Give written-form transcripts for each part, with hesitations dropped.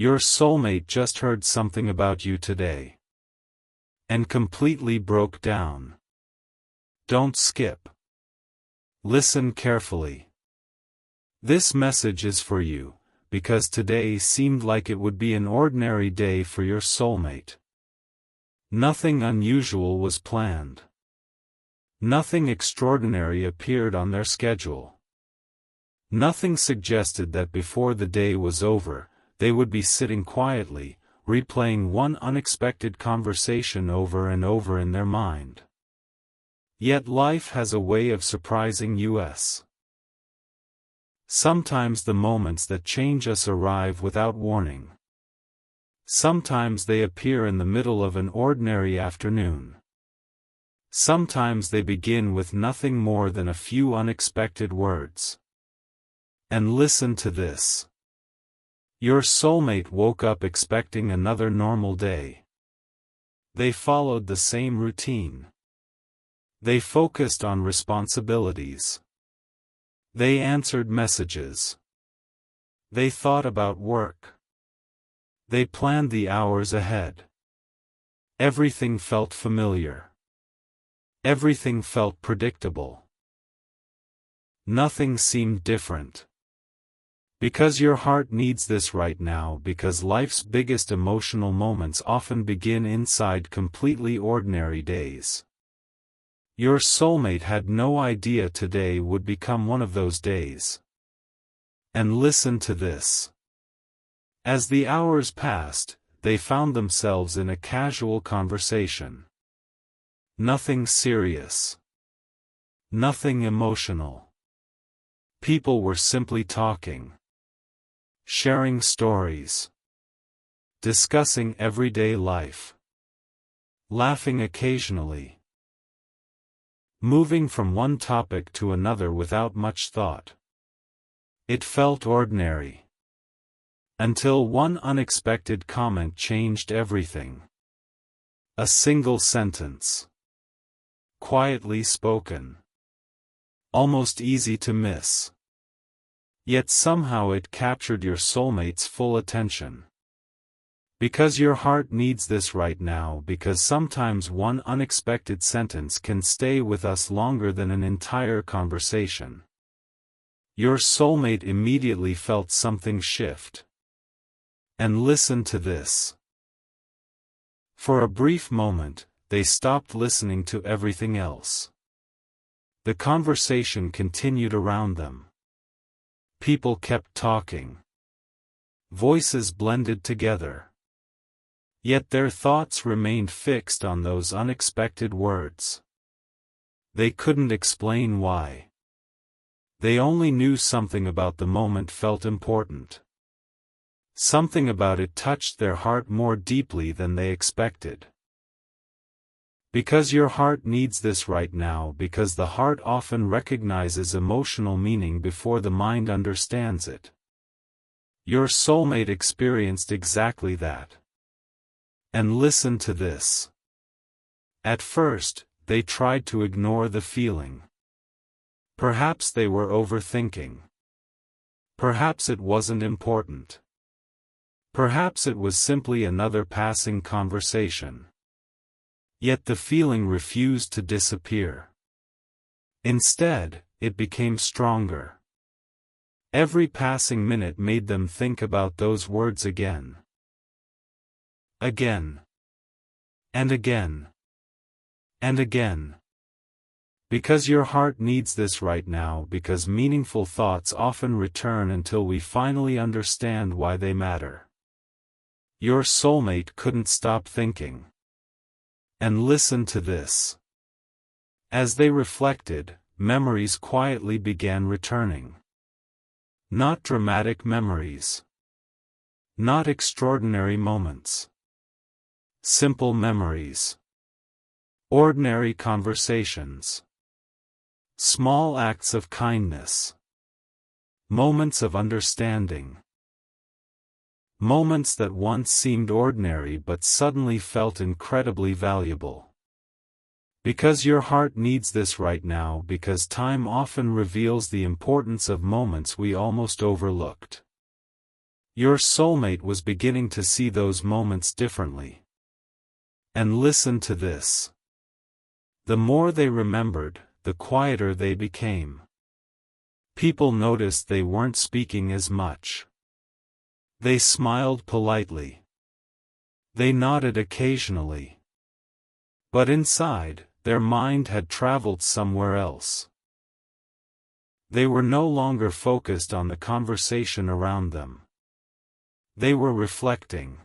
Your soulmate just heard something about you today and completely broke down. Don't skip. Listen carefully. This message is for you, because today seemed like it would be an ordinary day for your soulmate. Nothing unusual was planned. Nothing extraordinary appeared on their schedule. Nothing suggested that before the day was over, they would be sitting quietly, replaying one unexpected conversation over and over in their mind. Yet life has a way of surprising us. Sometimes the moments that change us arrive without warning. Sometimes they appear in the middle of an ordinary afternoon. Sometimes they begin with nothing more than a few unexpected words. And listen to this. Your soulmate woke up expecting another normal day. They followed the same routine. They focused on responsibilities. They answered messages. They thought about work. They planned the hours ahead. Everything felt familiar. Everything felt predictable. Nothing seemed different. Because your heart needs this right now, because life's biggest emotional moments often begin inside completely ordinary days. Your soulmate had no idea today would become one of those days. And listen to this. As the hours passed, they found themselves in a casual conversation. Nothing serious. Nothing emotional. People were simply talking. Sharing stories. Discussing everyday life. Laughing occasionally. Moving from one topic to another without much thought. It felt ordinary. Until one unexpected comment changed everything. A single sentence. Quietly spoken. Almost easy to miss. Yet somehow it captured your soulmate's full attention. Because your heart needs this right now, because sometimes one unexpected sentence can stay with us longer than an entire conversation. Your soulmate immediately felt something shift. And listen to this. For a brief moment, they stopped listening to everything else. The conversation continued around them. People kept talking. Voices blended together. Yet their thoughts remained fixed on those unexpected words. They couldn't explain why. They only knew something about the moment felt important. Something about it touched their heart more deeply than they expected. Because your heart needs this right now, because the heart often recognizes emotional meaning before the mind understands it. Your soulmate experienced exactly that. And listen to this. At first, they tried to ignore the feeling. Perhaps they were overthinking. Perhaps it wasn't important. Perhaps it was simply another passing conversation. Yet the feeling refused to disappear. Instead, it became stronger. Every passing minute made them think about those words again. Again. And again. And again. Because your heart needs this right now, because meaningful thoughts often return until we finally understand why they matter. Your soulmate couldn't stop thinking. And listen to this. As they reflected, memories quietly began returning. Not dramatic memories. Not extraordinary moments. Simple memories. Ordinary conversations. Small acts of kindness. Moments of understanding. Moments that once seemed ordinary but suddenly felt incredibly valuable. Because your heart needs this right now, because time often reveals the importance of moments we almost overlooked. Your soulmate was beginning to see those moments differently. And listen to this. The more they remembered, the quieter they became. People noticed they weren't speaking as much. They smiled politely. They nodded occasionally. But inside, their mind had traveled somewhere else. They were no longer focused on the conversation around them. They were reflecting.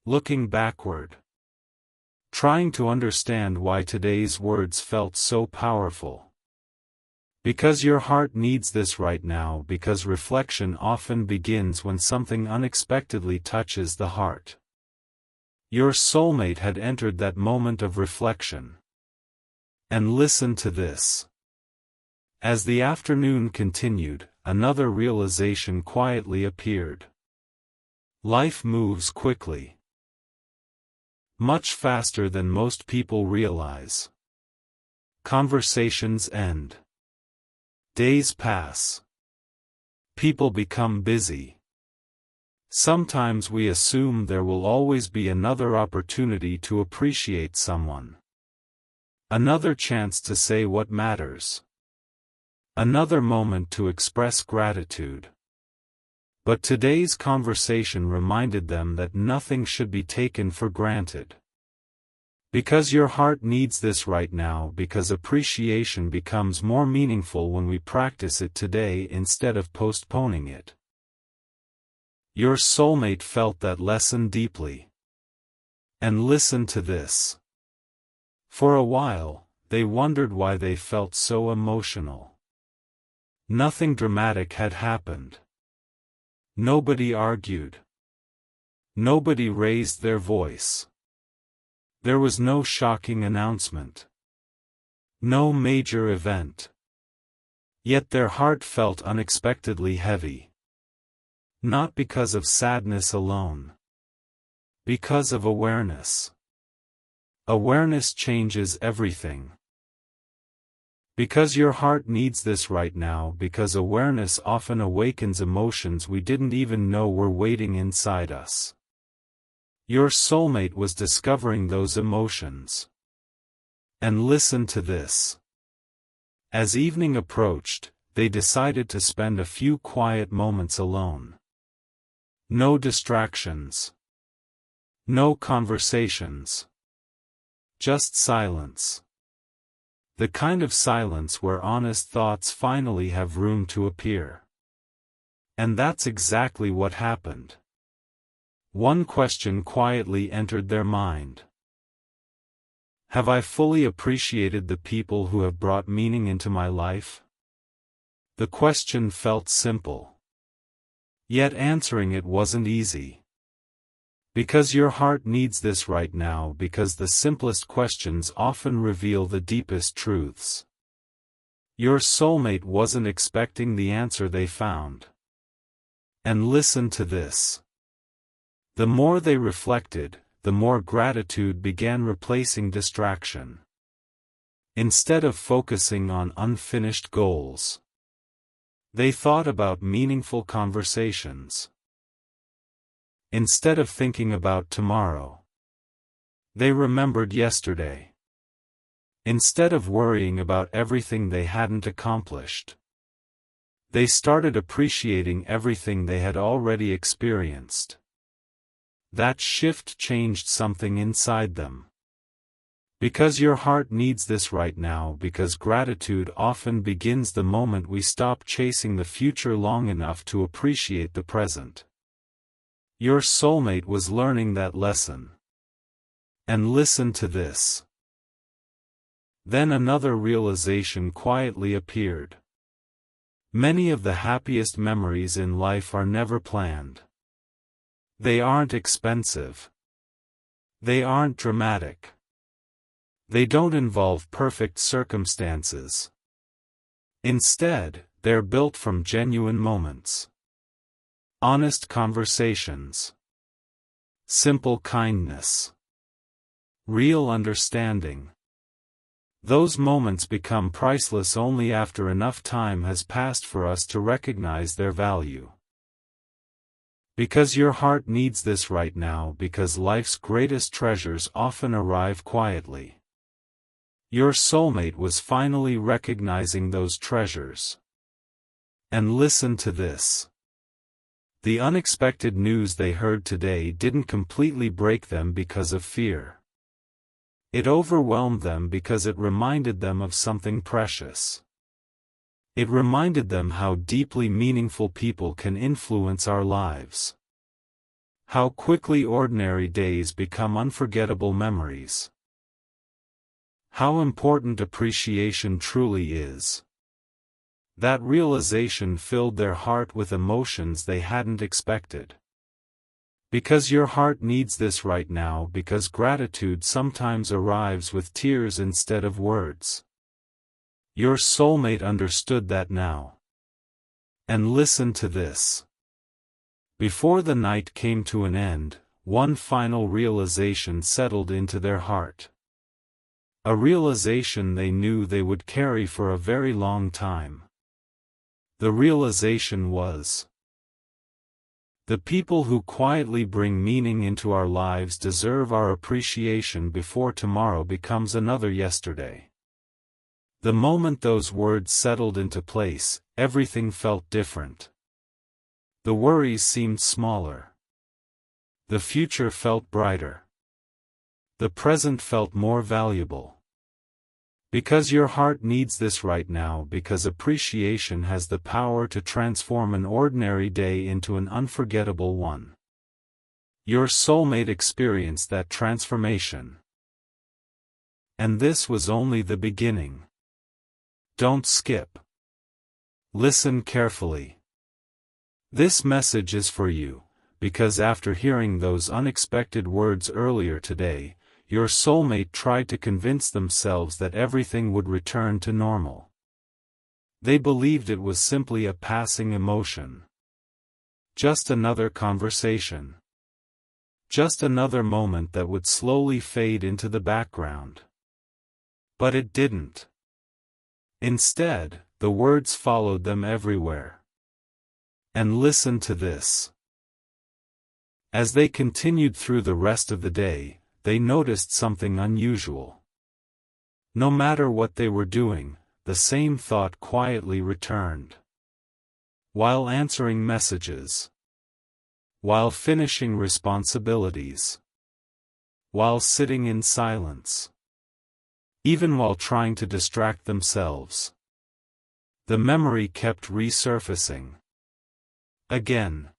Looking backward. Trying to understand why today's words felt so powerful. Because your heart needs this right now, because reflection often begins when something unexpectedly touches the heart. Your soulmate had entered that moment of reflection. And listen to this. As the afternoon continued, another realization quietly appeared. Life moves quickly. Much faster than most people realize. Conversations end. Days pass. People become busy. Sometimes we assume there will always be another opportunity to appreciate someone. Another chance to say what matters. Another moment to express gratitude. But today's conversation reminded them that nothing should be taken for granted. Because your heart needs this right now, because appreciation becomes more meaningful when we practice it today instead of postponing it. Your soulmate felt that lesson deeply. And listen to this. For a while, they wondered why they felt so emotional. Nothing dramatic had happened. Nobody argued. Nobody raised their voice. There was no shocking announcement. No major event. Yet their heart felt unexpectedly heavy. Not because of sadness alone. Because of awareness. Awareness changes everything. Because your heart needs this right now, because awareness often awakens emotions we didn't even know were waiting inside us. Your soulmate was discovering those emotions. And listen to this. As evening approached, they decided to spend a few quiet moments alone. No distractions. No conversations. Just silence. The kind of silence where honest thoughts finally have room to appear. And that's exactly what happened. One question quietly entered their mind. Have I fully appreciated the people who have brought meaning into my life? The question felt simple. Yet answering it wasn't easy. Because your heart needs this right now, because the simplest questions often reveal the deepest truths. Your soulmate wasn't expecting the answer they found. And listen to this. The more they reflected, the more gratitude began replacing distraction. Instead of focusing on unfinished goals, they thought about meaningful conversations. Instead of thinking about tomorrow, they remembered yesterday. Instead of worrying about everything they hadn't accomplished, they started appreciating everything they had already experienced. That shift changed something inside them. Because your heart needs this right now, because gratitude often begins the moment we stop chasing the future long enough to appreciate the present. Your soulmate was learning that lesson. And listen to this. Then another realization quietly appeared. Many of the happiest memories in life are never planned. They aren't expensive. They aren't dramatic. They don't involve perfect circumstances. Instead, they're built from genuine moments. Honest conversations. Simple kindness. Real understanding. Those moments become priceless only after enough time has passed for us to recognize their value. Because your heart needs this right now, because life's greatest treasures often arrive quietly. Your soulmate was finally recognizing those treasures. And listen to this. The unexpected news they heard today didn't completely break them because of fear. It overwhelmed them because it reminded them of something precious. It reminded them how deeply meaningful people can influence our lives. How quickly ordinary days become unforgettable memories. How important appreciation truly is. That realization filled their heart with emotions they hadn't expected. Because your heart needs this right now, because gratitude sometimes arrives with tears instead of words. Your soulmate understood that now. And listen to this. Before the night came to an end, one final realization settled into their heart. A realization they knew they would carry for a very long time. The realization was: the people who quietly bring meaning into our lives deserve our appreciation before tomorrow becomes another yesterday. The moment those words settled into place, everything felt different. The worries seemed smaller. The future felt brighter. The present felt more valuable. Because your heart needs this right now, because appreciation has the power to transform an ordinary day into an unforgettable one. Your soulmate experienced that transformation. And this was only the beginning. Don't skip. Listen carefully. This message is for you, because after hearing those unexpected words earlier today, your soulmate tried to convince themselves that everything would return to normal. They believed it was simply a passing emotion. Just another conversation. Just another moment that would slowly fade into the background. But it didn't. Instead, the words followed them everywhere. And listen to this. As they continued through the rest of the day, they noticed something unusual. No matter what they were doing, the same thought quietly returned. While answering messages. While finishing responsibilities. While sitting in silence. Even while trying to distract themselves. The memory kept resurfacing. Again.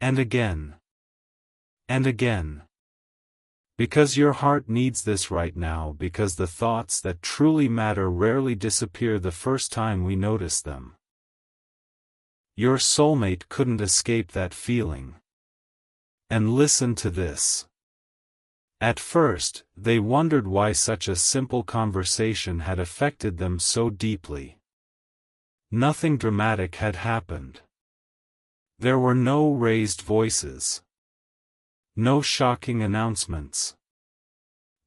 And again. And again. Because your heart needs this right now, because the thoughts that truly matter rarely disappear the first time we notice them. Your soulmate couldn't escape that feeling. And listen to this. At first, they wondered why such a simple conversation had affected them so deeply. Nothing dramatic had happened. There were no raised voices. No shocking announcements.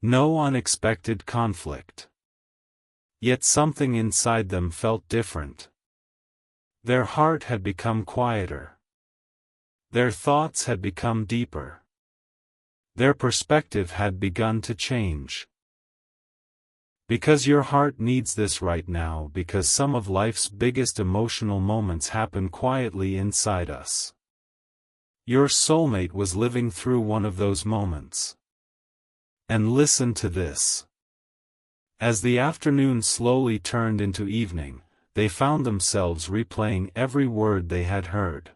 No unexpected conflict. Yet something inside them felt different. Their heart had become quieter. Their thoughts had become deeper. Their perspective had begun to change. Because your heart needs this right now, because some of life's biggest emotional moments happen quietly inside us. Your soulmate was living through one of those moments. And listen to this. As the afternoon slowly turned into evening, they found themselves replaying every word they had heard.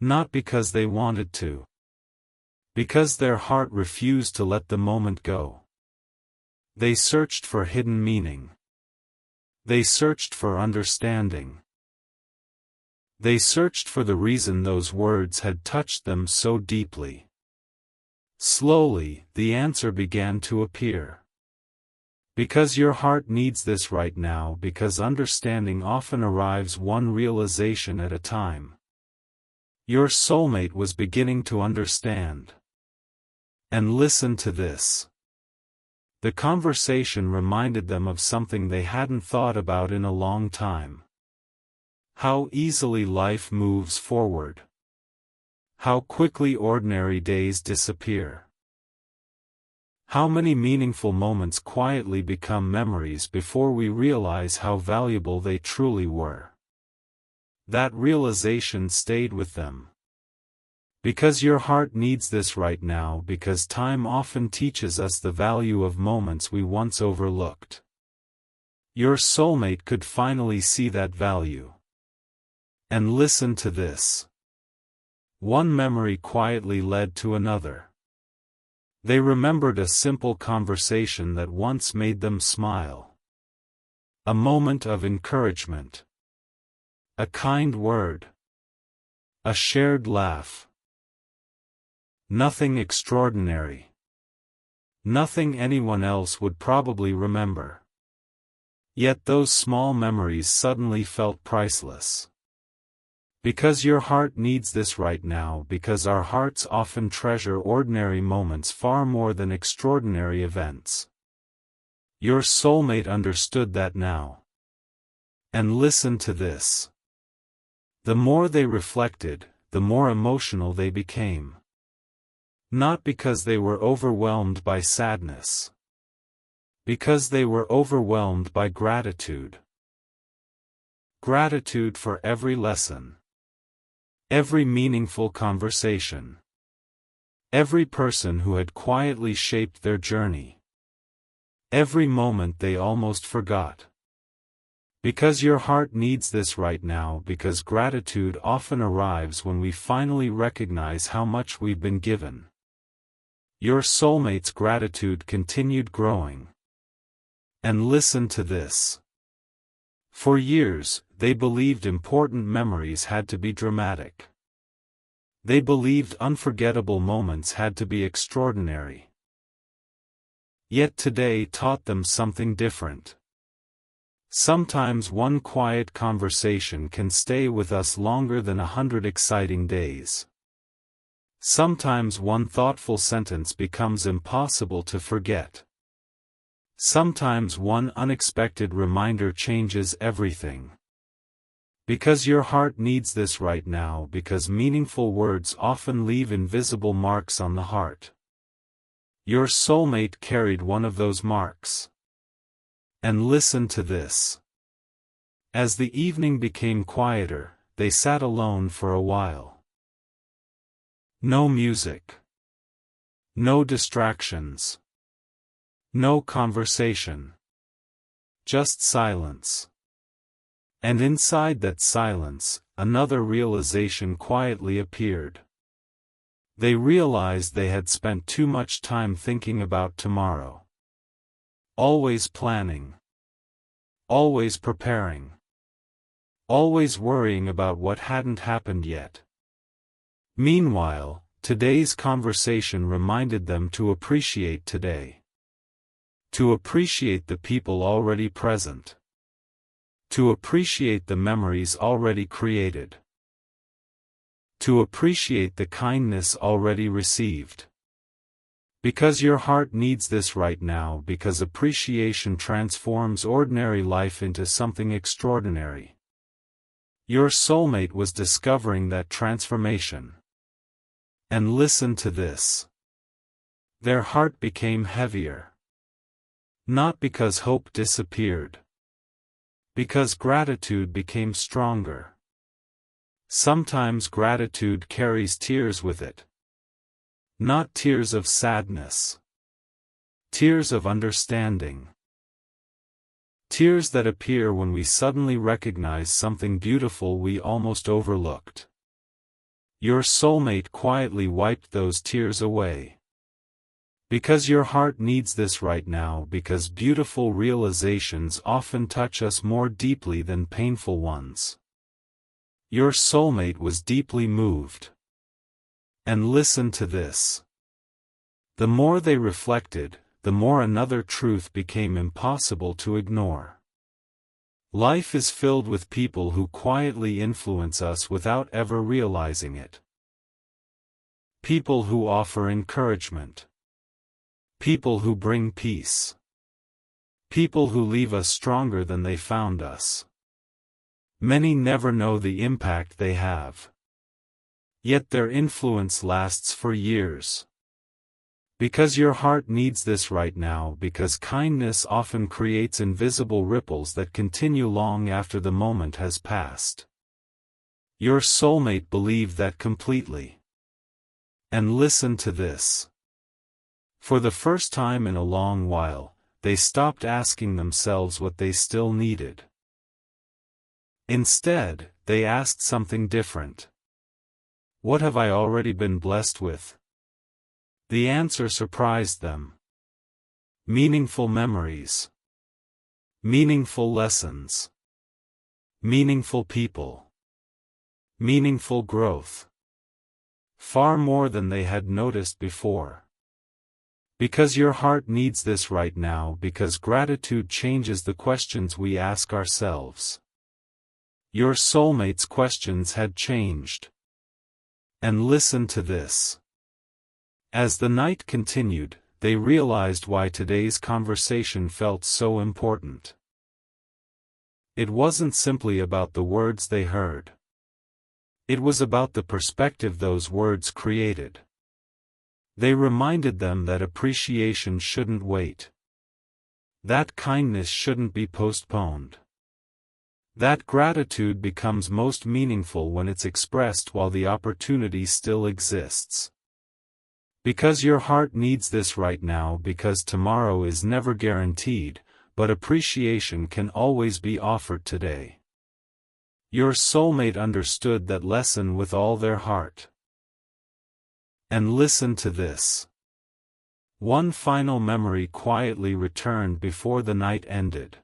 Not because they wanted to. Because their heart refused to let the moment go. They searched for hidden meaning. They searched for understanding. They searched for the reason those words had touched them so deeply. Slowly, the answer began to appear. Because your heart needs this right now, because understanding often arrives one realization at a time. Your soulmate was beginning to understand. And listen to this. The conversation reminded them of something they hadn't thought about in a long time. How easily life moves forward. How quickly ordinary days disappear. How many meaningful moments quietly become memories before we realize how valuable they truly were. That realization stayed with them. Because your heart needs this right now, because time often teaches us the value of moments we once overlooked. Your soulmate could finally see that value. And listen to this. One memory quietly led to another. They remembered a simple conversation that once made them smile. A moment of encouragement. A kind word. A shared laugh. Nothing extraordinary. Nothing anyone else would probably remember. Yet those small memories suddenly felt priceless. Because your heart needs this right now, because our hearts often treasure ordinary moments far more than extraordinary events. Your soulmate understood that now. And listen to this. The more they reflected, the more emotional they became. Not because they were overwhelmed by sadness. Because they were overwhelmed by gratitude. Gratitude for every lesson. Every meaningful conversation. Every person who had quietly shaped their journey. Every moment they almost forgot. Because your heart needs this right now, because gratitude often arrives when we finally recognize how much we've been given. Your soulmate's gratitude continued growing. And listen to this. For years, they believed important memories had to be dramatic. They believed unforgettable moments had to be extraordinary. Yet today taught them something different. Sometimes one quiet conversation can stay with us longer than 100 exciting days. Sometimes one thoughtful sentence becomes impossible to forget. Sometimes one unexpected reminder changes everything. Because your heart needs this right now, because meaningful words often leave invisible marks on the heart. Your soulmate carried one of those marks. And listen to this. As the evening became quieter, they sat alone for a while. No music. No distractions. No conversation. Just silence. And inside that silence, another realization quietly appeared. They realized they had spent too much time thinking about tomorrow. Always planning. Always preparing. Always worrying about what hadn't happened yet. Meanwhile, today's conversation reminded them to appreciate today. To appreciate the people already present. To appreciate the memories already created. To appreciate the kindness already received. Because your heart needs this right now, because appreciation transforms ordinary life into something extraordinary. Your soulmate was discovering that transformation. And listen to this. Their heart became heavier. Not because hope disappeared. Because gratitude became stronger. Sometimes gratitude carries tears with it. Not tears of sadness. Tears of understanding. Tears that appear when we suddenly recognize something beautiful we almost overlooked. Your soulmate quietly wiped those tears away. Because your heart needs this right now, because beautiful realizations often touch us more deeply than painful ones. Your soulmate was deeply moved. And listen to this. The more they reflected, the more another truth became impossible to ignore. Life is filled with people who quietly influence us without ever realizing it. People who offer encouragement. People who bring peace. People who leave us stronger than they found us. Many never know the impact they have. Yet their influence lasts for years. Because your heart needs this right now, because kindness often creates invisible ripples that continue long after the moment has passed. Your soulmate believed that completely. And listen to this. For the first time in a long while, they stopped asking themselves what they still needed. Instead, they asked something different. What have I already been blessed with? The answer surprised them. Meaningful memories. Meaningful lessons. Meaningful people. Meaningful growth. Far more than they had noticed before. Because your heart needs this right now, because gratitude changes the questions we ask ourselves. Your soulmate's questions had changed. And listen to this. As the night continued, they realized why today's conversation felt so important. It wasn't simply about the words they heard. It was about the perspective those words created. They reminded them that appreciation shouldn't wait. That kindness shouldn't be postponed. That gratitude becomes most meaningful when it's expressed while the opportunity still exists. Because your heart needs this right now, because tomorrow is never guaranteed, but appreciation can always be offered today. Your soulmate understood that lesson with all their heart. And listen to this. One final memory quietly returned before the night ended.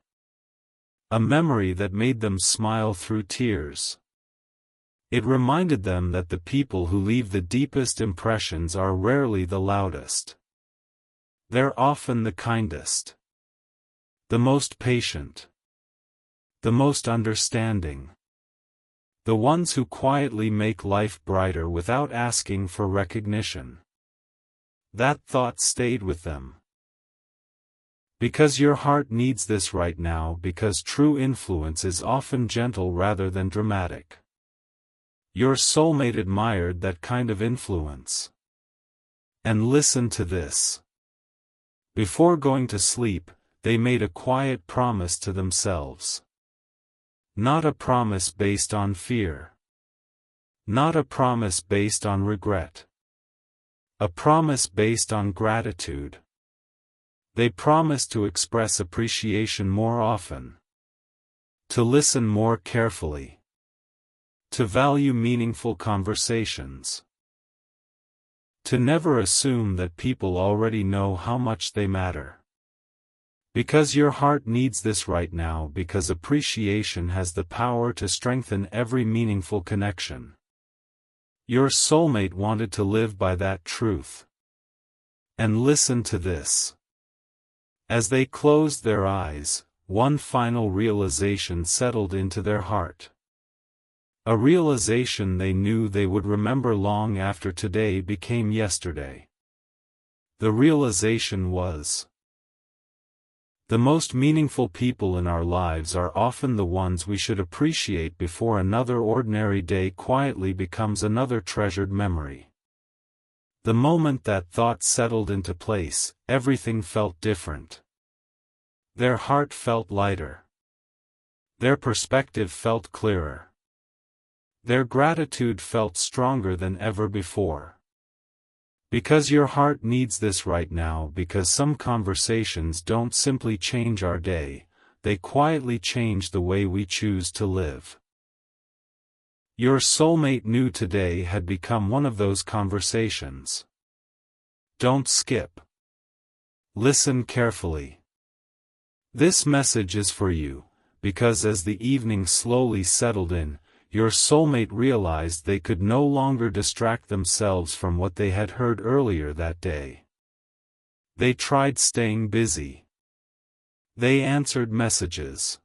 A memory that made them smile through tears. It reminded them that the people who leave the deepest impressions are rarely the loudest. They're often the kindest. The most patient. The most understanding. The ones who quietly make life brighter without asking for recognition. That thought stayed with them. Because your heart needs this right now, because true influence is often gentle rather than dramatic. Your soulmate admired that kind of influence. And listen to this. Before going to sleep, they made a quiet promise to themselves. Not a promise based on fear. Not a promise based on regret. A promise based on gratitude. They promised to express appreciation more often. To listen more carefully. To value meaningful conversations. To never assume that people already know how much they matter. Because your heart needs this right now, because appreciation has the power to strengthen every meaningful connection. Your soulmate wanted to live by that truth. And listen to this. As they closed their eyes, one final realization settled into their heart. A realization they knew they would remember long after today became yesterday. The realization was: the most meaningful people in our lives are often the ones we should appreciate before another ordinary day quietly becomes another treasured memory. The moment that thought settled into place, everything felt different. Their heart felt lighter. Their perspective felt clearer. Their gratitude felt stronger than ever before. Because your heart needs this right now, because some conversations don't simply change our day, they quietly change the way we choose to live. Your soulmate knew today had become one of those conversations. Don't skip. Listen carefully. This message is for you, because as the evening slowly settled in, your soulmate realized they could no longer distract themselves from what they had heard earlier that day. They tried staying busy. They answered messages.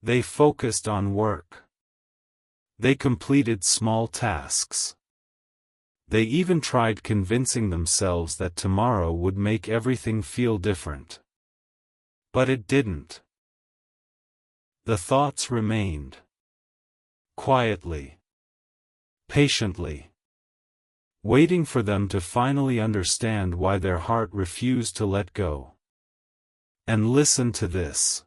They focused on work. They completed small tasks. They even tried convincing themselves that tomorrow would make everything feel different. But it didn't. The thoughts remained. Quietly. patiently, waiting for them to finally understand why their heart refused to let go. And listen to this.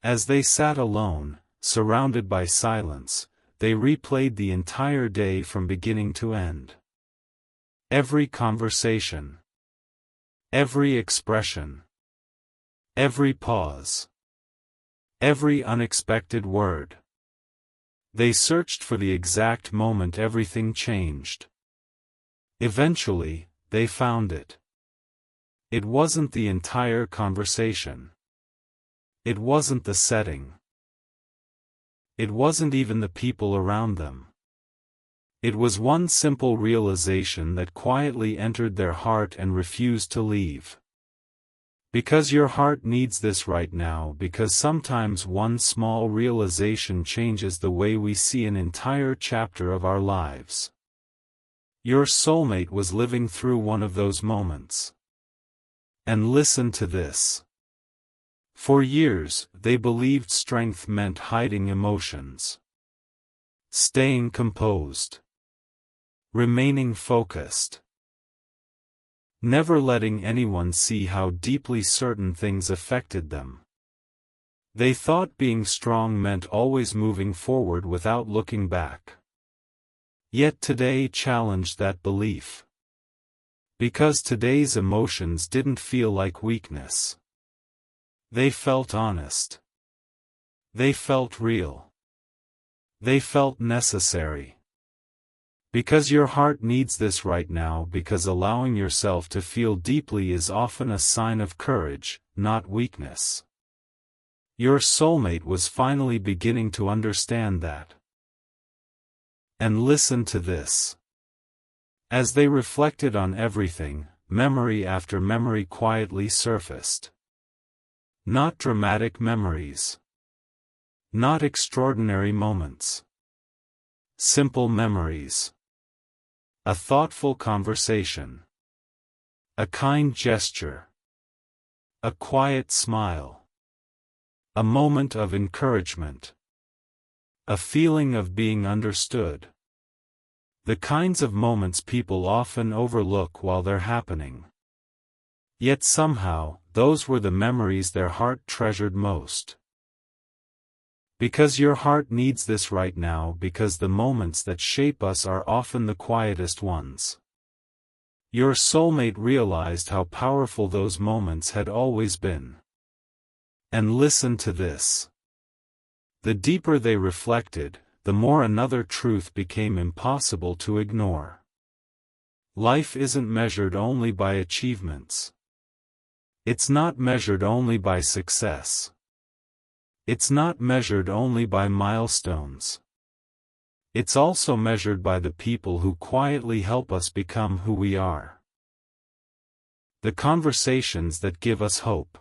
As they sat alone, surrounded by silence, they replayed the entire day from beginning to end. Every conversation, every expression, every pause, every unexpected word. They searched for the exact moment everything changed. Eventually, they found it. It wasn't the entire conversation. It wasn't the setting. It wasn't even the people around them. It was one simple realization that quietly entered their heart and refused to leave. Because your heart needs this right now, because sometimes one small realization changes the way we see an entire chapter of our lives. Your soulmate was living through one of those moments. And listen to this. For years, they believed strength meant hiding emotions, staying composed, remaining focused, never letting anyone see how deeply certain things affected them. They thought being strong meant always moving forward without looking back. Yet today challenged that belief. Because today's emotions didn't feel like weakness. They felt honest. They felt real. They felt necessary. Because your heart needs this right now, because allowing yourself to feel deeply is often a sign of courage, not weakness. Your soulmate was finally beginning to understand that. And listen to this. As they reflected on everything, memory after memory quietly surfaced. Not dramatic memories. Not extraordinary moments. Simple memories. A thoughtful conversation. A kind gesture. A quiet smile. A moment of encouragement. A feeling of being understood. The kinds of moments people often overlook while they're happening. Yet somehow, those were the memories their heart treasured most. Because your heart needs this right now, because the moments that shape us are often the quietest ones. Your soulmate realized how powerful those moments had always been. And listen to this. The deeper they reflected, the more another truth became impossible to ignore. Life isn't measured only by achievements. It's not measured only by success. It's not measured only by milestones. It's also measured by the people who quietly help us become who we are. The conversations that give us hope.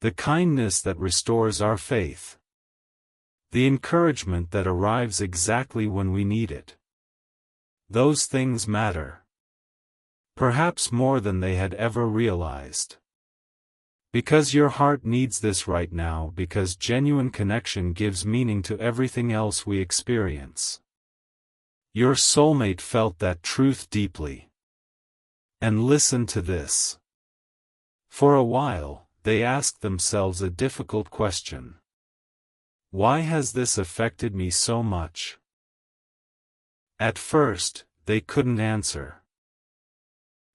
The kindness that restores our faith. The encouragement that arrives exactly when we need it. Those things matter. Perhaps more than they had ever realized. Because your heart needs this right now, because genuine connection gives meaning to everything else we experience. Your soulmate felt that truth deeply. And listen to this. For a while, they asked themselves a difficult question. Why has this affected me so much? At first, they couldn't answer.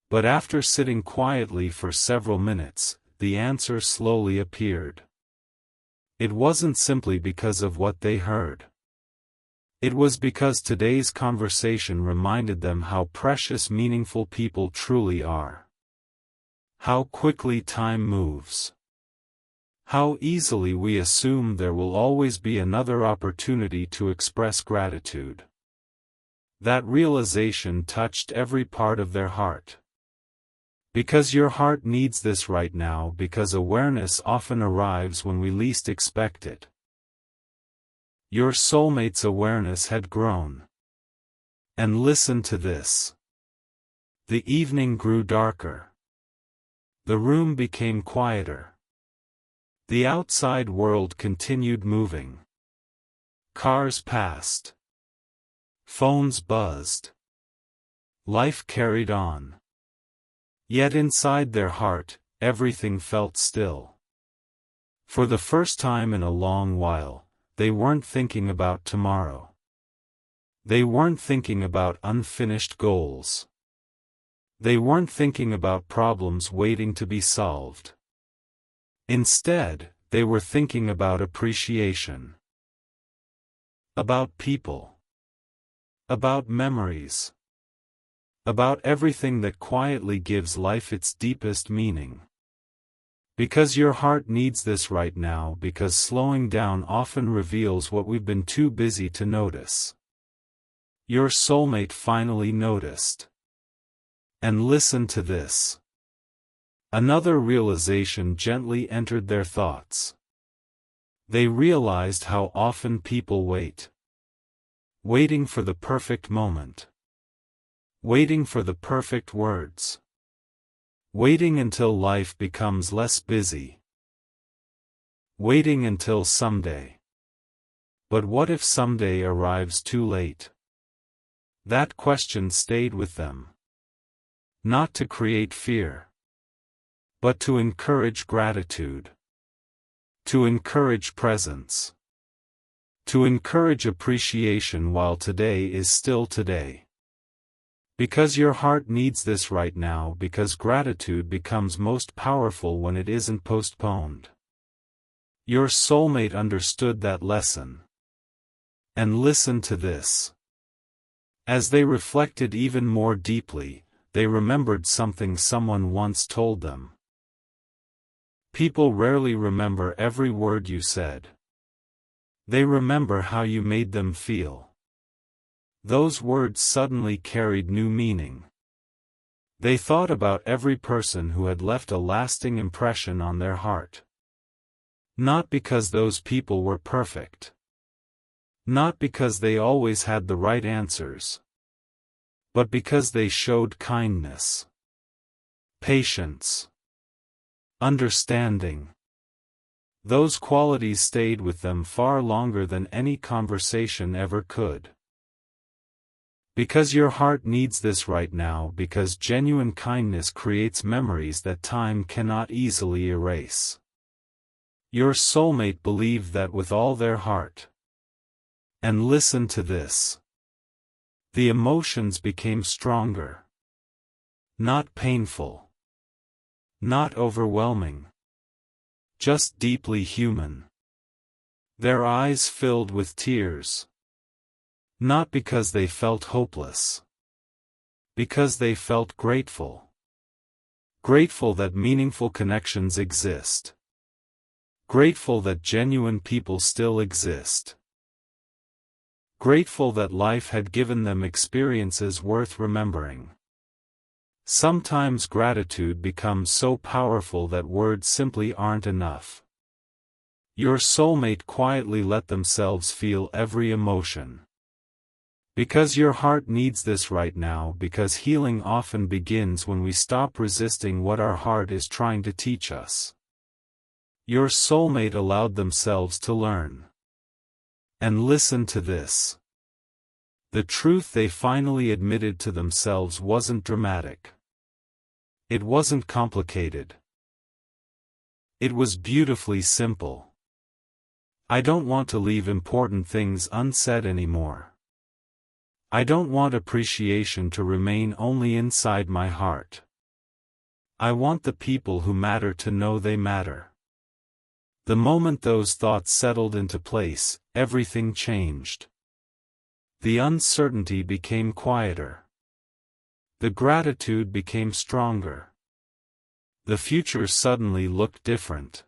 But after sitting quietly for several minutes, the answer slowly appeared. It wasn't simply because of what they heard. It was because today's conversation reminded them how precious meaningful people truly are. How quickly time moves. How easily we assume there will always be another opportunity to express gratitude. That realization touched every part of their heart. Because your heart needs this right now, because awareness often arrives when we least expect it. Your soulmate's awareness had grown. And listen to this. The evening grew darker. The room became quieter. The outside world continued moving. Cars passed. Phones buzzed. Life carried on. Yet inside their heart, everything felt still. For the first time in a long while, they weren't thinking about tomorrow. They weren't thinking about unfinished goals. They weren't thinking about problems waiting to be solved. Instead, they were thinking about appreciation. About people. About memories. About everything that quietly gives life its deepest meaning. Because your heart needs this right now, because slowing down often reveals what we've been too busy to notice. Your soulmate finally noticed. And listen to this. Another realization gently entered their thoughts. They realized how often people wait. Waiting for the perfect moment. Waiting for the perfect words. Waiting until life becomes less busy. Waiting until someday. But what if someday arrives too late? That question stayed with them. Not to create fear, but to encourage gratitude. To encourage presence. To encourage appreciation while today is still today. Because your heart needs this right now, because gratitude becomes most powerful when it isn't postponed. Your soulmate understood that lesson. And listen to this. As they reflected even more deeply, they remembered something someone once told them. People rarely remember every word you said. They remember how you made them feel. Those words suddenly carried new meaning. They thought about every person who had left a lasting impression on their heart. Not because those people were perfect. Not because they always had the right answers. But because they showed kindness, patience, understanding. Those qualities stayed with them far longer than any conversation ever could. Because your heart needs this right now, because genuine kindness creates memories that time cannot easily erase. Your soulmate believed that with all their heart. And listen to this. The emotions became stronger. Not painful. Not overwhelming. Just deeply human. Their eyes filled with tears. Not because they felt hopeless. Because they felt grateful. Grateful that meaningful connections exist. Grateful that genuine people still exist. Grateful that life had given them experiences worth remembering. Sometimes gratitude becomes so powerful that words simply aren't enough. Your soulmate quietly let themselves feel every emotion. Because your heart needs this right now, because healing often begins when we stop resisting what our heart is trying to teach us. Your soulmate allowed themselves to learn. And listen to this. The truth they finally admitted to themselves wasn't dramatic. It wasn't complicated. It was beautifully simple. I don't want to leave important things unsaid anymore. I don't want appreciation to remain only inside my heart. I want the people who matter to know they matter. The moment those thoughts settled into place, everything changed. The uncertainty became quieter. The gratitude became stronger. The future suddenly looked different.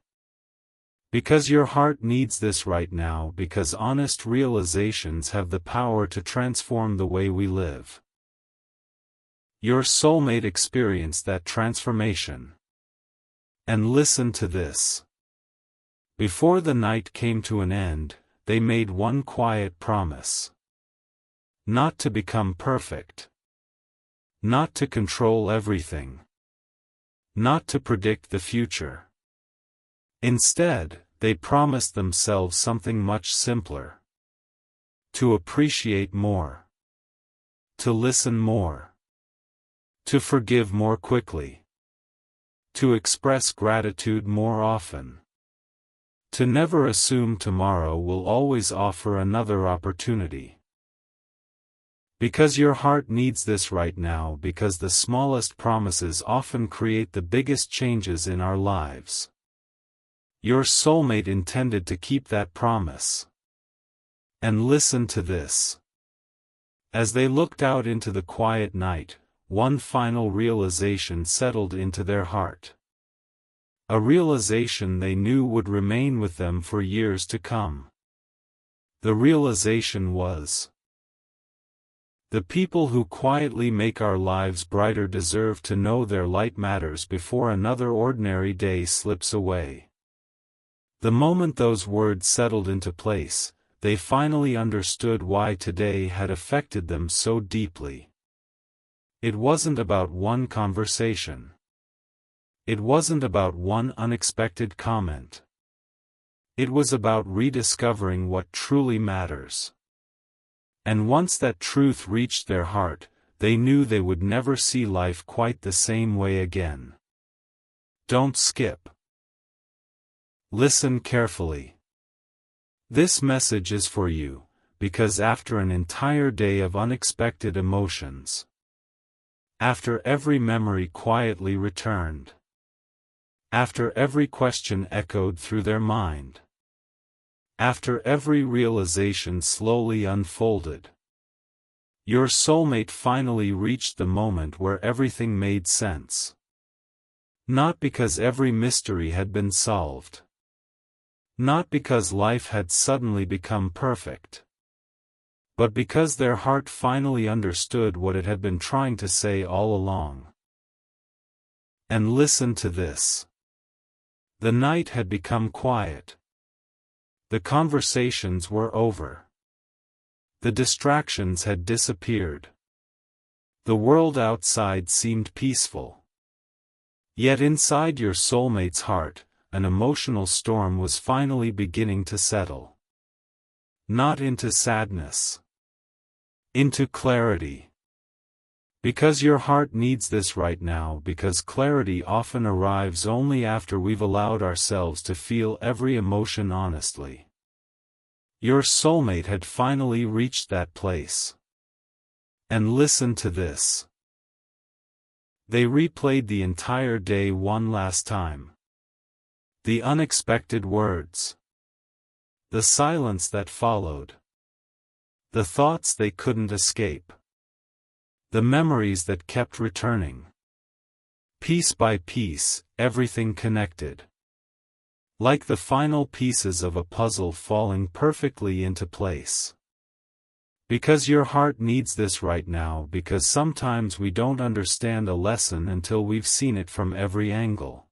Because your heart needs this right now, because honest realizations have the power to transform the way we live. Your soulmate experienced that transformation. And listen to this. Before the night came to an end, they made one quiet promise. Not to become perfect. Not to control everything. Not to predict the future. Instead, they promised themselves something much simpler. To appreciate more. to listen more, to forgive more quickly, to express gratitude more often, to never assume tomorrow will always offer another opportunity. Because your heart needs this right now, because the smallest promises often create the biggest changes in our lives. Your soulmate intended to keep that promise. And listen to this. As they looked out into the quiet night, one final realization settled into their heart. A realization they knew would remain with them for years to come. The realization was: the people who quietly make our lives brighter deserve to know their light matters before another ordinary day slips away. The moment those words settled into place, they finally understood why today had affected them so deeply. It wasn't about one conversation. It wasn't about one unexpected comment. It was about rediscovering what truly matters. And once that truth reached their heart, they knew they would never see life quite the same way again. Don't skip. Listen carefully. This message is for you, because after an entire day of unexpected emotions, after every memory quietly returned, after every question echoed through their mind, after every realization slowly unfolded, your soulmate finally reached the moment where everything made sense. Not because every mystery had been solved. Not because life had suddenly become perfect. But because their heart finally understood what it had been trying to say all along. And listen to this. The night had become quiet. The conversations were over. The distractions had disappeared. The world outside seemed peaceful. Yet inside your soulmate's heart, an emotional storm was finally beginning to settle. Not into sadness. Into clarity. Because your heart needs this right now, because clarity often arrives only after we've allowed ourselves to feel every emotion honestly. Your soulmate had finally reached that place. And listen to this. They replayed the entire day one last time. The unexpected words. The silence that followed. The thoughts they couldn't escape. The memories that kept returning. Piece by piece, everything connected. Like the final pieces of a puzzle falling perfectly into place. Because your heart needs this right now, because sometimes we don't understand a lesson until we've seen it from every angle.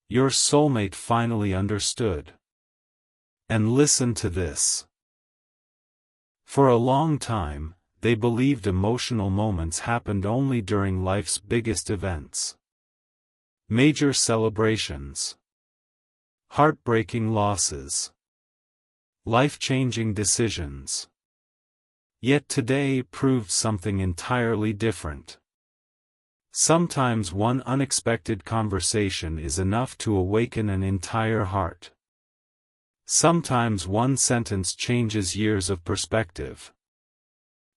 Your soulmate finally understood. And listen to this. For a long time, they believed emotional moments happened only during life's biggest events. Major celebrations. Heartbreaking losses. Life-changing decisions. Yet today proved something entirely different. Sometimes one unexpected conversation is enough to awaken an entire heart. Sometimes one sentence changes years of perspective.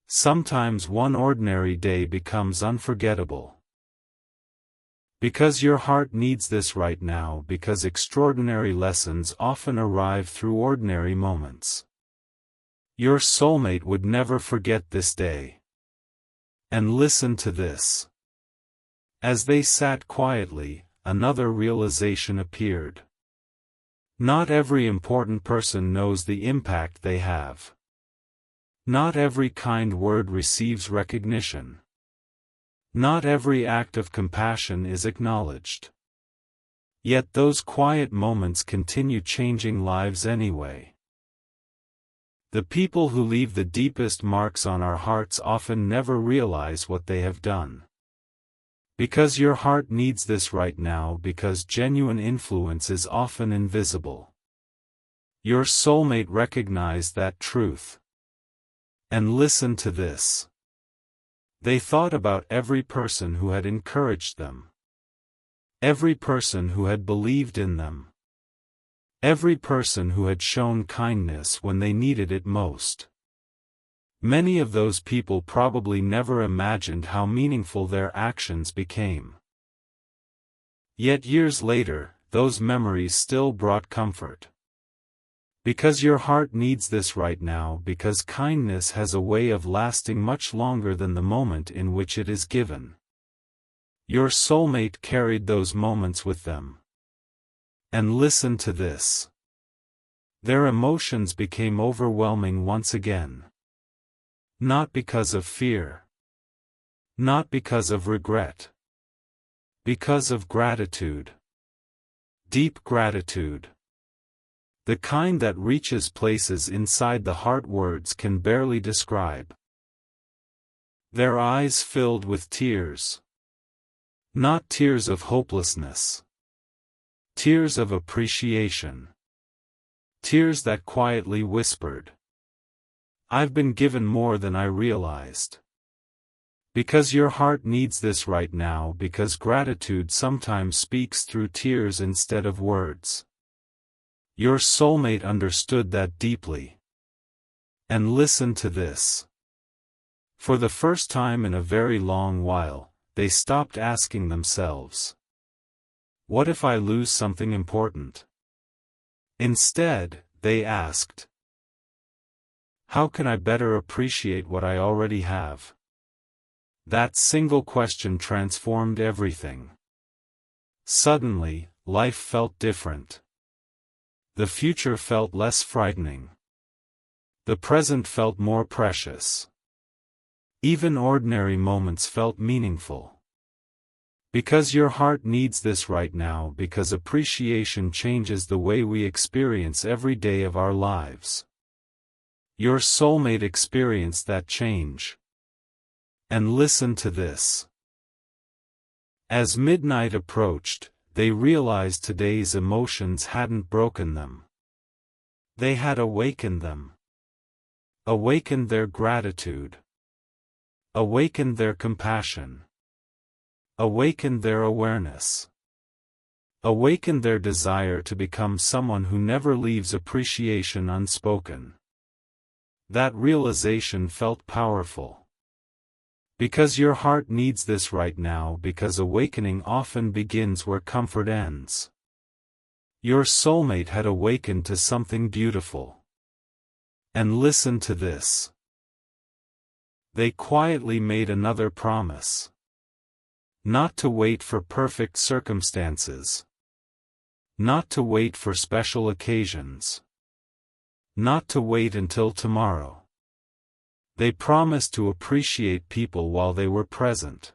Sometimes one ordinary day becomes unforgettable. Because your heart needs this right now, because extraordinary lessons often arrive through ordinary moments. Your soulmate would never forget this day. And listen to this. As they sat quietly, another realization appeared. Not every important person knows the impact they have. Not every kind word receives recognition. Not every act of compassion is acknowledged. Yet those quiet moments continue changing lives anyway. The people who leave the deepest marks on our hearts often never realize what they have done. Because your heart needs this right now, because genuine influence is often invisible. Your soulmate recognized that truth. And listen to this. They thought about every person who had encouraged them. Every person who had believed in them. Every person who had shown kindness when they needed it most. Many of those people probably never imagined how meaningful their actions became. Yet years later, those memories still brought comfort. Because your heart needs this right now, because kindness has a way of lasting much longer than the moment in which it is given. Your soulmate carried those moments with them. And listen to this. Their emotions became overwhelming once again. Not because of fear. Not because of regret. Because of gratitude. Deep gratitude. The kind that reaches places inside the heart words can barely describe. Their eyes filled with tears. Not tears of hopelessness. Tears of appreciation. Tears that quietly whispered, "I've been given more than I realized." Because your heart needs this right now, because gratitude sometimes speaks through tears instead of words. Your soulmate understood that deeply. And listen to this. For the first time in a very long while, they stopped asking themselves, "What if I lose something important?" Instead, they asked, "How can I better appreciate what I already have?" That single question transformed everything. Suddenly, life felt different. The future felt less frightening. The present felt more precious. Even ordinary moments felt meaningful. Because your heart needs this right now, because appreciation changes the way we experience every day of our lives. Your soulmate experienced that change. And listen to this. As midnight approached, they realized today's emotions hadn't broken them. They had awakened them. Awakened their gratitude. Awakened their compassion. Awakened their awareness. Awakened their desire to become someone who never leaves appreciation unspoken. That realization felt powerful. Because your heart needs this right now, because awakening often begins where comfort ends. Your soulmate had awakened to something beautiful. And listen to this. They quietly made another promise. Not to wait for perfect circumstances. Not to wait for special occasions. Not to wait until tomorrow. They promised to appreciate people while they were present.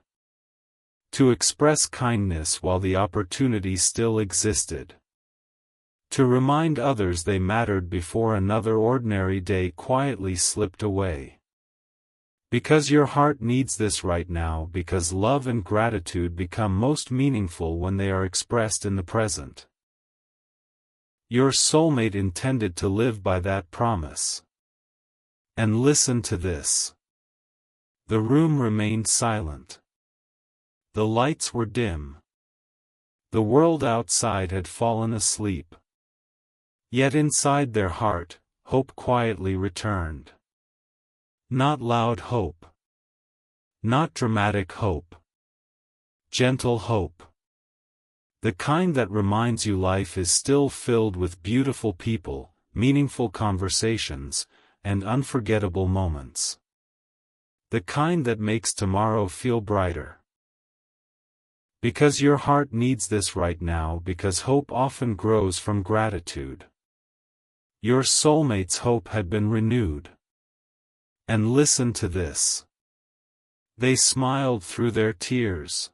To express kindness while the opportunity still existed. To remind others they mattered before another ordinary day quietly slipped away. Because your heart needs this right now, because love and gratitude become most meaningful when they are expressed in the present. Your soulmate intended to live by that promise. And listen to this. The room remained silent. The lights were dim. The world outside had fallen asleep. Yet inside their heart, hope quietly returned. Not loud hope. Not dramatic hope. Gentle hope. The kind that reminds you life is still filled with beautiful people, meaningful conversations, and unforgettable moments. The kind that makes tomorrow feel brighter. Because your heart needs this right now, because hope often grows from gratitude. Your soulmate's hope had been renewed. And listen to this. They smiled through their tears.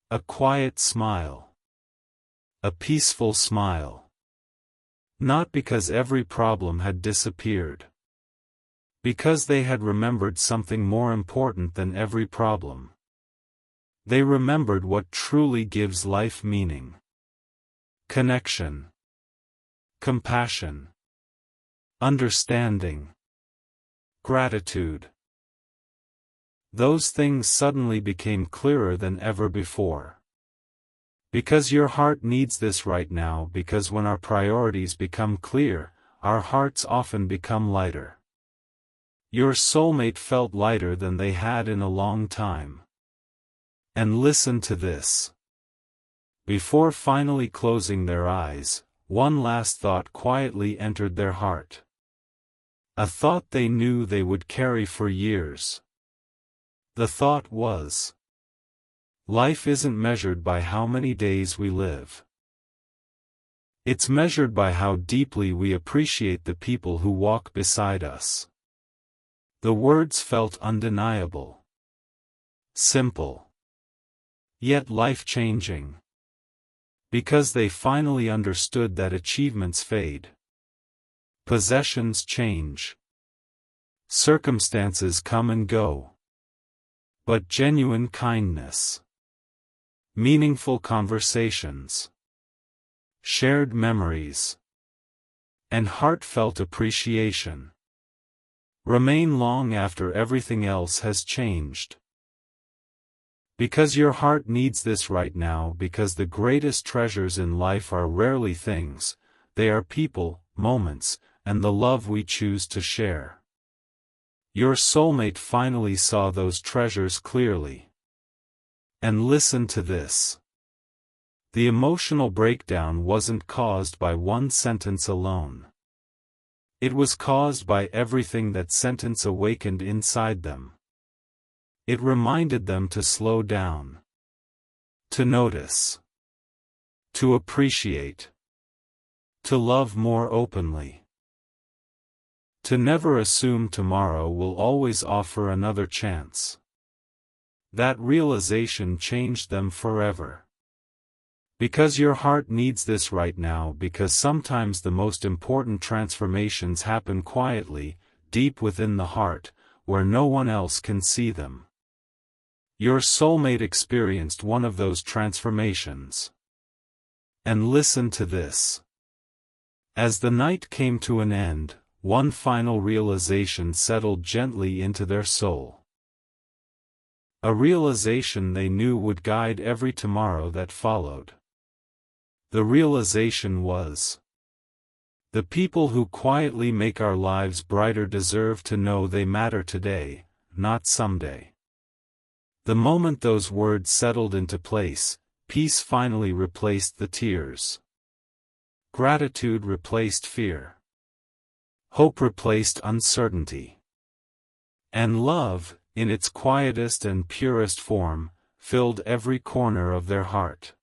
A quiet smile. A peaceful smile. Not because every problem had disappeared. Because they had remembered something more important than every problem. They remembered what truly gives life meaning. Connection. Compassion. Understanding. Gratitude. those things suddenly became clearer than ever before. Because your heart needs this right now, because when our priorities become clear, our hearts often become lighter. Your soulmate felt lighter than they had in a long time. And listen to this. Before finally closing their eyes, one last thought quietly entered their heart. A thought they knew they would carry for years. The thought was, life isn't measured by how many days we live. It's measured by how deeply we appreciate the people who walk beside us. The words felt undeniable. Simple. Yet life-changing. Because they finally understood that achievements fade. Possessions change. Circumstances come and go. But genuine kindness, meaningful conversations, shared memories, and heartfelt appreciation remain long after everything else has changed. Because your heart needs this right now, because the greatest treasures in life are rarely things, they are people, moments, and the love we choose to share. Your soulmate finally saw those treasures clearly. And listen to this. The emotional breakdown wasn't caused by one sentence alone. It was caused by everything that sentence awakened inside them. It reminded them to slow down. To notice. To appreciate. To love more openly. To never assume tomorrow will always offer another chance. That realization changed them forever. Because your heart needs this right now, because sometimes the most important transformations happen quietly, deep within the heart, where no one else can see them. Your soulmate experienced one of those transformations. And listen to this. As the night came to an end, one final realization settled gently into their soul. A realization they knew would guide every tomorrow that followed. The realization was, the people who quietly make our lives brighter deserve to know they matter today, not someday. The moment those words settled into place, peace finally replaced the tears. Gratitude replaced fear. Hope replaced uncertainty. And love, in its quietest and purest form, filled every corner of their heart.